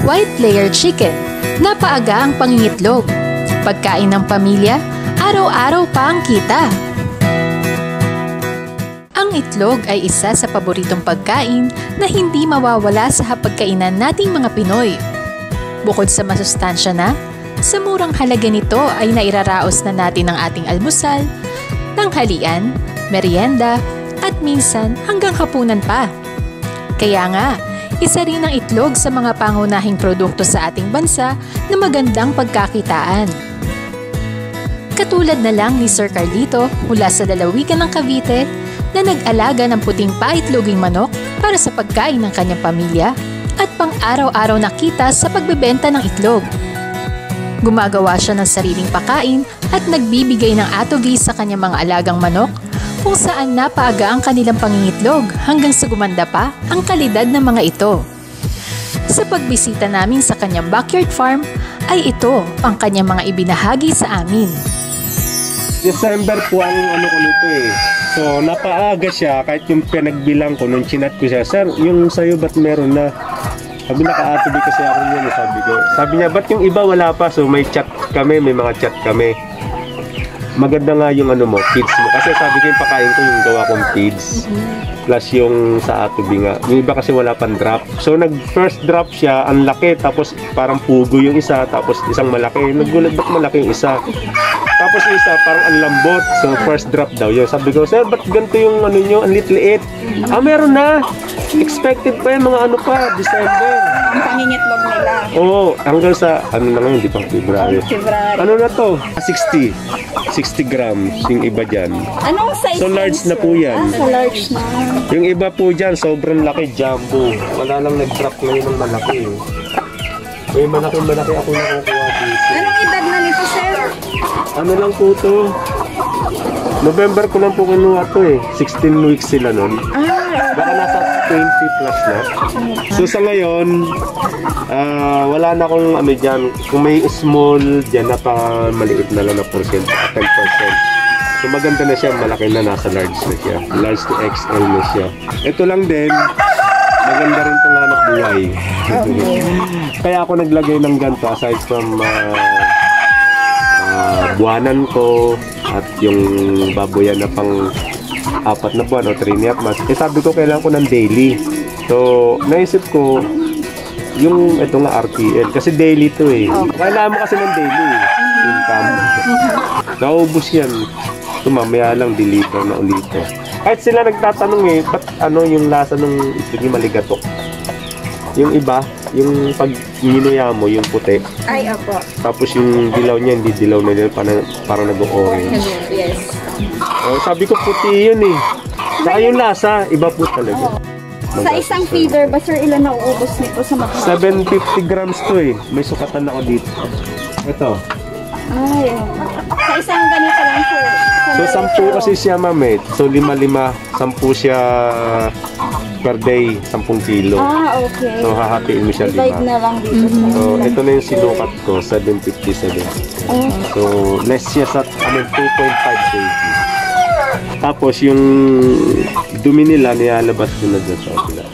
white layer chicken, napaaga ang pangingitlog. Pagkain ng pamilya, araw-araw pa ang kita. Ang itlog ay isa sa paboritong pagkain na hindi mawawala sa hapagkainan nating mga Pinoy. Bukod sa masustansya na, sa murang halaga nito ay nairaraos na natin ang ating almusal, tanghalian, merienda, at minsan hanggang hapunan pa. Kaya nga, isa rin ang itlog sa mga pangunahing produkto sa ating bansa na magandang pagkakitaan. Katulad na lang ni Sir Carlito mula sa lalawigan ng Cavite na nag-alaga ng puting paitloging manok para sa pagkain ng kanyang pamilya at pang-araw-araw na kita sa pagbebenta ng itlog. Gumagawa siya ng sariling pakain at nagbibigay ng atogi sa kanyang mga alagang manok kung saan napaaga ang kanilang pangingitlog hanggang sa gumanda pa ang kalidad ng mga ito. Sa pagbisita namin sa kanyang backyard farm ay ito ang kanyang mga ibinahagi sa amin. December po ang ano ko nito eh. So napaaga siya kahit yung pinagbilang ko nung chinat ko siya. Sir, yung sayo ba't meron na? Sabi naka-atobi kasi ako niyan, sabi ko. Sabi niya, ba't yung iba wala pa? So may chat kami, may mga chat kami. Maganda nga yung ano mo, feeds mo. Kasi sabi ko yung pakain ko yung gawa kong feeds. Plus yung sa atobi nga. Yung iba kasi wala pang drop. So nag-first drop siya, ang laki. Tapos parang pugo yung isa. Tapos isang malaki. Nagulat ba't malaki yung isa? Tapos yung isa parang ang lambot. So first drop daw yun. Sabi ko, sir, ba't ganito yung ano nyo? Ang liit-liit. Ah, meron na. Expected pa yung mga ano pa, December. Ang pangingitlog nila. Oo, hanggang sa, ano na ngayon, di pa February. Ano na to? 60 grams yung iba dyan. Anong size? So large na po yan. Ah, so large na. Yung iba po dyan, sobrang laki, jumbo. Wala lang nag-drop ngayon ng malaki. May malaki-malaki ako nakukuha dito. Anong edad na nito, sir? Ano lang po to? November ko lang po kinuha to eh. 16 weeks sila nun. Baka nasa 20 plus na. So sa ngayon, wala na akong ano dyan. Kung may small dyan, napamaliit na lang na portion, 10%. So maganda na siya, malaki na, nasa large na siya. Large to XL na siya. Ito lang din, maganda rin itong anak buhay. Kaya ako naglagay ng ganito aside from buwanan ko at yung baboyan na pang 4 na buwan o 3 months. Eh sabi ko kailangan ko ng daily. So naisip ko yung ito nga RPL kasi daily to eh. Kailangan mo kasi ng daily income. Naubos yan. So mamaya lang deliver na ulit. Kahit sila nagtatanong eh, ba't ano yung lasa ng ito maligatok? Yung iba, yung pag ginuya mo, yung puti. Ay, opo. Tapos yung dilaw niya, hindi dilaw na din, parang nag-orange. Yes. Sabi ko puti yun eh. Saka yung lasa, iba po talaga. Sa isang feeder ba, sir, ilan nauubos nito sa mga? 750 grams to eh. May sukatan ako dito. Ito. Ay, sa isang ganito lang, sir. So 10 kasi siya ma'am eh. So 5-5, 10 siya per day, 10 kilo. Ah, okay. So hahatiin mo siya 5. Divide na lang dito. So ito na yung sinukat ko, 757. So less siya sa 2.5 kg. Tapos yung dumi nila nilalabas ko na dyan sa kabila.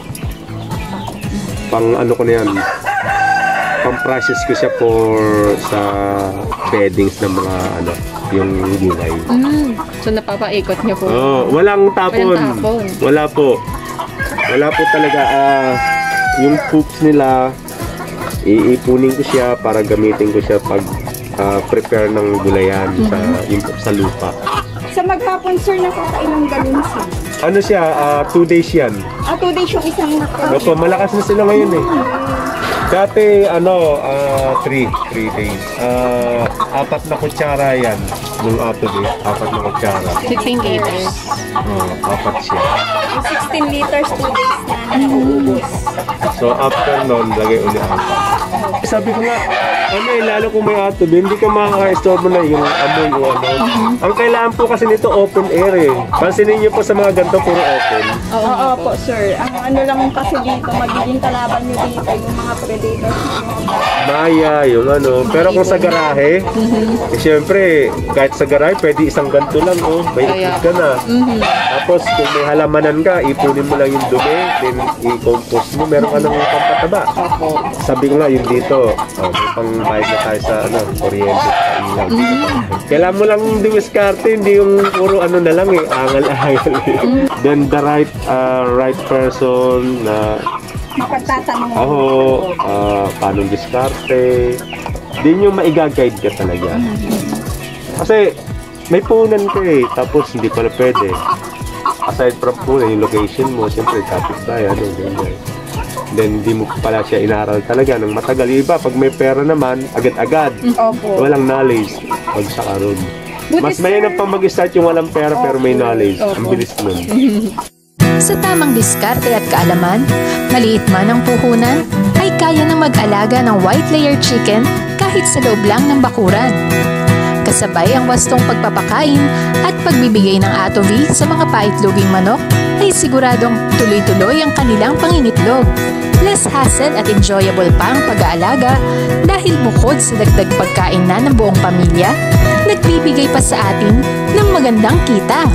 Pang ano ko na yan, pang process ko siya for sa beddings ng mga ano, yung gulay. So napapaikot niyo po? Walang tapon. Wala po. Wala po talaga. Yung poops nila, iipunin ko siya para gamitin ko siya pag prepare ng gulayan sa lupa. Sa maghapon, sir, nakakailang galon siya? Ano siya? 2 days yan. 2 days yung isang Opo, malakas na sila ngayon eh. Dati, 3 days. 4 na kutsara yan. Yung ato eh, 4 na kutsara. 16 liters. 4 siya. 16 liters, 2 days na nauubos. So, after nun, lagay uli 4. Sabi ko nga, lalo kung may ato, hindi ka makaka-store na yung amoy o ano. Ang kailangan po kasi nito open air eh. Pansinin niyo po sa mga ganito, puro open. Oo po, sir. Ang ano lang kasi dito, magiging kalaban nyo dito yung mga predators. Maya, yung ano. Pero kung sa garahe, siyempre, kahit sa garahe, pwede isang ganito lang, may ikot ka na. Tapos, kung may halamanan ka, ipunin mo lang yung dumi, then i-compost mo. Meron ka ng pampataba. mataba. Sabi ko nga, yun dito, may pang-bayad na tayo sa kuryente sa ilang. Kailangan mo lang dumiskarte, hindi yung puro ano na lang angal-angal. Then the right person na Mapagtatanong. paano diskarte. Din yung maiga-guide ka talaga. Kasi may punan ka tapos hindi pala pwede. Aside from punan, yung location mo, siyempre kapitbahay, ganyan. Then hindi mo pala siya inaral talaga ng matagal. Iba, pag may pera naman, agad-agad. Opo. Walang knowledge. Pag sa karoon. Mas mayanap pang mag-start yung walang pera pero may knowledge. Ang bilis nun. Sa tamang diskarte at kaalaman, maliit man ang puhunan, ay kaya nang mag-alaga ng white layer chicken kahit sa loob lang ng bakuran. Kasabay ang wastong pagpapakain at pagbibigay ng atovi sa mga paitloging manok, ay siguradong tuloy-tuloy ang kanilang pangingitlog. Less hassle at enjoyable pa ang pag-aalaga dahil bukod sa dagdag pagkain na ng buong pamilya, nagbibigay pa sa atin ng magandang kita.